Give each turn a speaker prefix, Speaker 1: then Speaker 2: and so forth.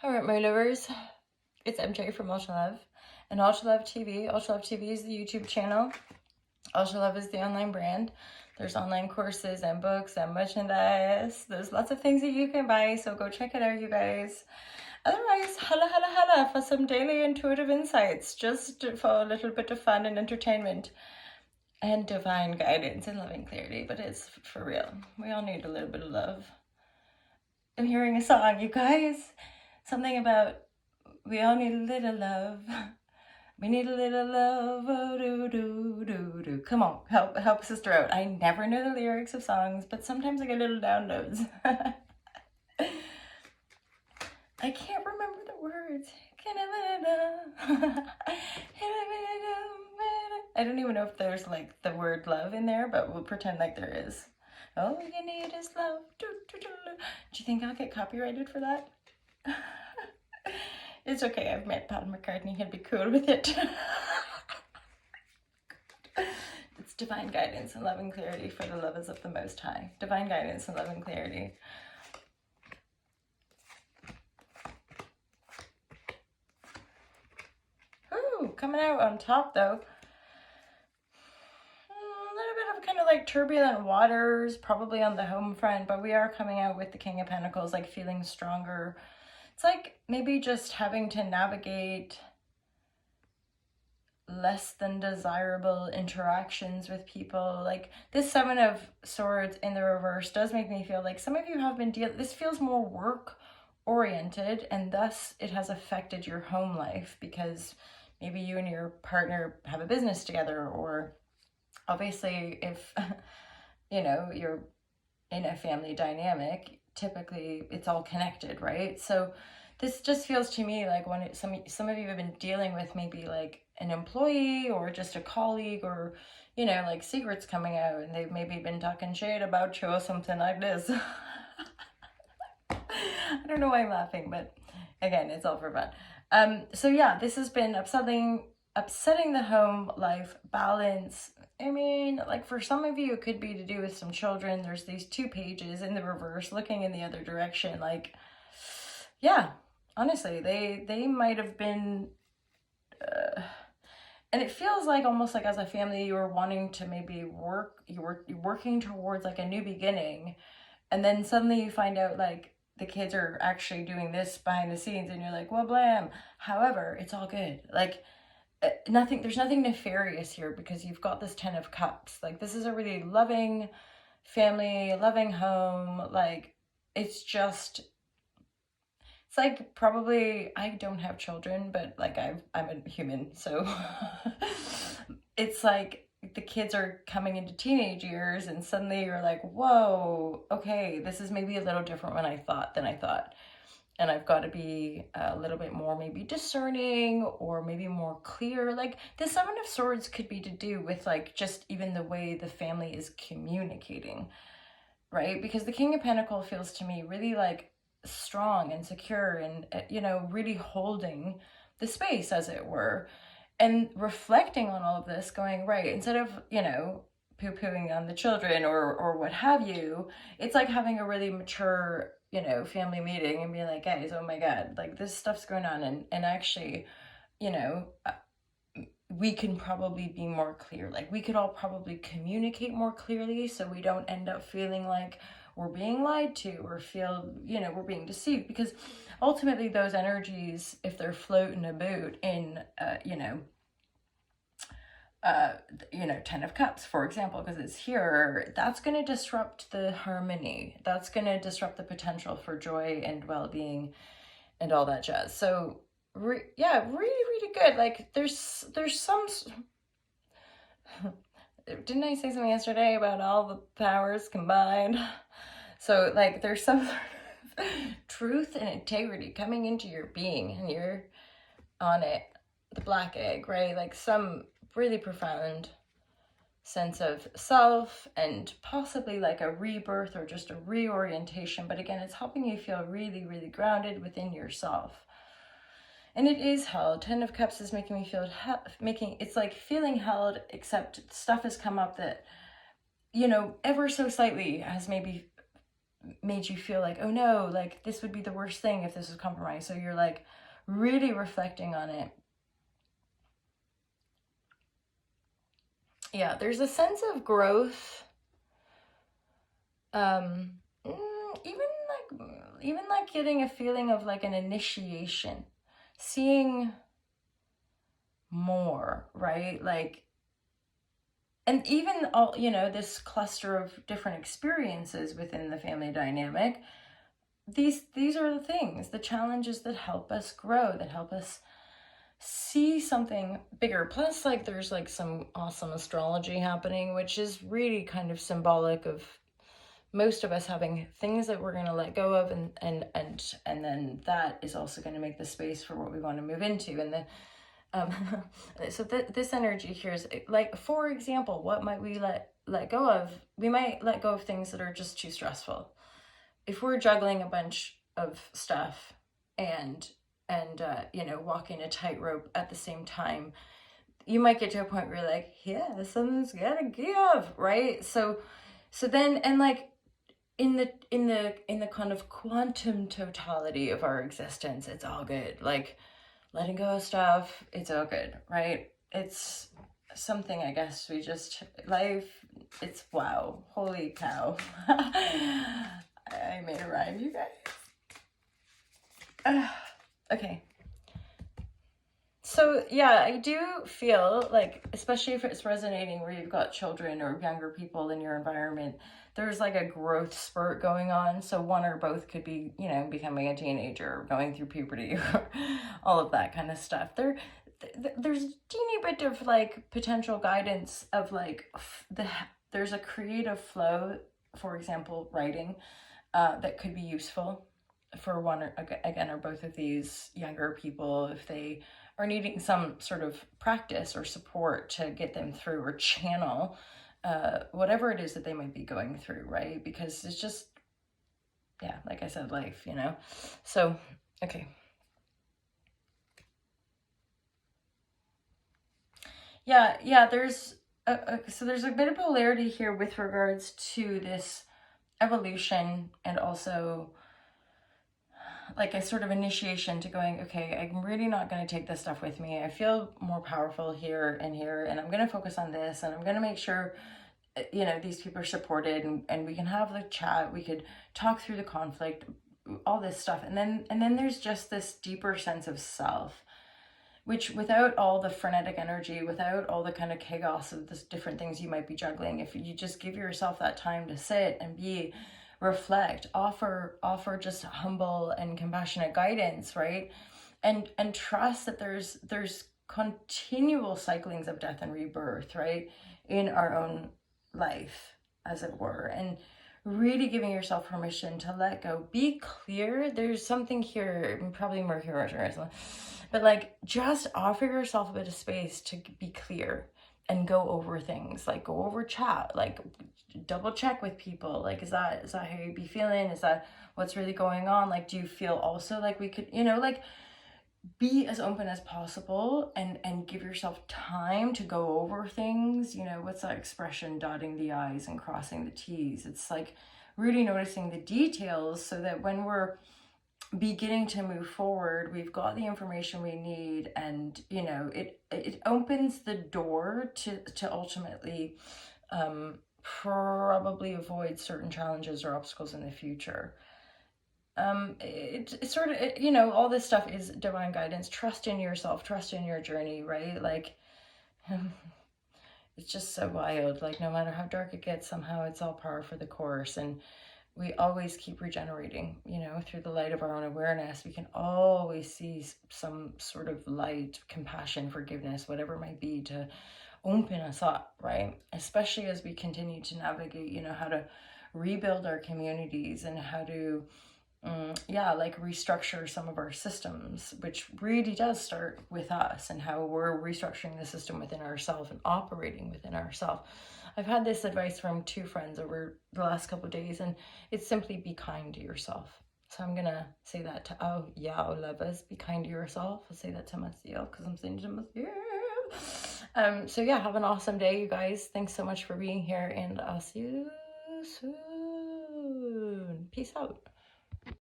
Speaker 1: Alright, my lovers, it's MJ from Ultra Love and Ultra Love TV. Ultra Love TV is the YouTube channel. Ultra Love is the online brand. There's online courses and books and merchandise. There's lots of things that you can buy, so go check it out, you guys. Otherwise, holla for some daily intuitive insights, just for a little bit of fun and entertainment and divine guidance and loving clarity. But it's for real. We all need a little bit of love. I'm hearing a song, you guys. Something about we all need a little love. We need a little love. Oh, do. Come on, help sister out. I never know the lyrics of songs, but sometimes I get little downloads. I can't remember the words. I don't even know if there's like the word love in there, but we'll pretend like there is. All you need is love. Do you think I'll get copyrighted for that? It's okay, I've met Paul McCartney, he'll be cool with it. It's divine guidance and love and clarity for the lovers of the Most High. Divine guidance and love and clarity. Ooh, coming out on top though. A little bit of kind of like turbulent waters, probably on the home front, but we are coming out with the King of Pentacles, like feeling stronger. It's like maybe just having to navigate less than desirable interactions with people. Like this Seven of Swords in the reverse does make me feel like some of you have been this feels more work oriented, and thus it has affected your home life because maybe you and your partner have a business together, or obviously if you know you're in a family dynamic, typically it's all connected, right? So this just feels to me like when some of you have been dealing with maybe like an employee or just a colleague, or you know, like secrets coming out and they've maybe been talking shit about you or something like this. I don't know why I'm laughing, but again, it's all for fun. So yeah, this has been upsetting the home life balance. I mean, like for some of you, it could be to do with some children. There's these two pages in the reverse looking in the other direction. Like, yeah, honestly, they might have been, and it feels like almost like as a family, you were wanting to maybe you're working towards like a new beginning. And then suddenly you find out like the kids are actually doing this behind the scenes and you're like, well, blam. However, it's all good. Like, there's nothing nefarious here because you've got this 10 of Cups. Like this is a really loving family, loving home. Like it's like probably, I don't have children, but like I'm a human, so it's like the kids are coming into teenage years and suddenly you're like, whoa, okay, this is maybe a little different than I thought. And I've got to be a little bit more maybe discerning or maybe more clear. Like the Seven of Swords could be to do with like just even the way the family is communicating, right? Because the King of Pentacles feels to me really like strong and secure and, you know, really holding the space, as it were, and reflecting on all of this, going, right, instead of, you know, poo-pooing on the children or what have you, it's like having a really mature, you know, family meeting and being like, guys, oh my God, like this stuff's going on, and actually, you know, we can probably be more clear. Like we could all probably communicate more clearly so we don't end up feeling like we're being lied to or feel, you know, we're being deceived, because ultimately those energies, if they're floating about in, you know, 10 of Cups, for example, because it's here, that's going to disrupt the harmony. That's going to disrupt the potential for joy and well-being and all that jazz. So yeah, really good. Like there's some, didn't I say something yesterday about all the powers combined? So like there's some sort of truth and integrity coming into your being, and you're on it, the black egg, right? Like some really profound sense of self and possibly like a rebirth or just a reorientation. But again, it's helping you feel really grounded within yourself. And it is held. 10 of Cups is making me feel, it's like feeling held, except stuff has come up that, you know, ever so slightly has maybe made you feel like, oh no, like this would be the worst thing if this was compromised. So you're like really reflecting on it. Yeah, there's a sense of growth. Even like getting a feeling of like an initiation, seeing more, right? Like, and even all, you know, this cluster of different experiences within the family dynamic, these are the things, the challenges that help us grow, that help us see something bigger. Plus, like, there's like some awesome astrology happening, which is really kind of symbolic of most of us having things that we're going to let go of, and then that is also going to make the space for what we want to move into. And the so this energy here is like, for example, what might we let go of? We might let go of things that are just too stressful. If we're juggling a bunch of stuff and you know, walking a tightrope at the same time, you might get to a point where you're like, yeah, something's gotta give, right? So then, and like, in the kind of quantum totality of our existence, it's all good. Like, letting go of stuff, it's all good, right? It's something, I guess, we just, life, it's wow, holy cow. I made a rhyme, you guys. Okay. So yeah, I do feel like, especially if it's resonating where you've got children or younger people in your environment, there's like a growth spurt going on. So one or both could be, you know, becoming a teenager, going through puberty, or all of that kind of stuff. There's a teeny bit of like potential guidance of like there's a creative flow, for example, writing, that could be useful for one or again or both of these younger people if they are needing some sort of practice or support to get them through or channel whatever it is that they might be going through, right? Because it's just, yeah, like I said, life, you know? So, okay. Yeah, there's so there's a bit of polarity here with regards to this evolution, and also like a sort of initiation to going, okay, I'm really not going to take this stuff with me. I feel more powerful here, and I'm going to focus on this, and I'm going to make sure, you know, these people are supported, and we can have the chat, we could talk through the conflict, all this stuff. And then there's just this deeper sense of self, which without all the frenetic energy, without all the kind of chaos of the different things you might be juggling, if you just give yourself that time to sit and be, reflect, offer just humble and compassionate guidance, right? And trust that there's continual cyclings of death and rebirth, right, in our own life, as it were. And really giving yourself permission to let go, be clear. There's something here, probably Mercury retrograde, but like, just offer yourself a bit of space to be clear and go over things, like go over chat, like double check with people, like, is that how you'd be feeling? Is that what's really going on? Like, do you feel also like we could, you know, like, be as open as possible, and give yourself time to go over things. You know, what's that expression, dotting the I's and crossing the T's? It's like really noticing the details, so that when we're beginning to move forward, we've got the information we need, and you know, it opens the door to ultimately probably avoid certain challenges or obstacles in the future. It's sort of, you know, all this stuff is divine guidance. Trust in yourself, trust in your journey, right? Like, it's just so wild. Like, no matter how dark it gets, somehow it's all par for the course, and we always keep regenerating, you know, through the light of our own awareness. We can always see some sort of light, compassion, forgiveness, whatever it might be, to open us up, right? Especially as we continue to navigate, you know, how to rebuild our communities, and how to like restructure some of our systems, which really does start with us, and how we're restructuring the system within ourselves and operating within ourselves. I've had this advice from two friends over the last couple of days, and it's simply be kind to yourself. So I'm gonna say that to lovers, be kind to yourself. I'll say that to myself because I'm saying to myself. So yeah, have an awesome day, you guys. Thanks so much for being here, and I'll see you soon. Peace out.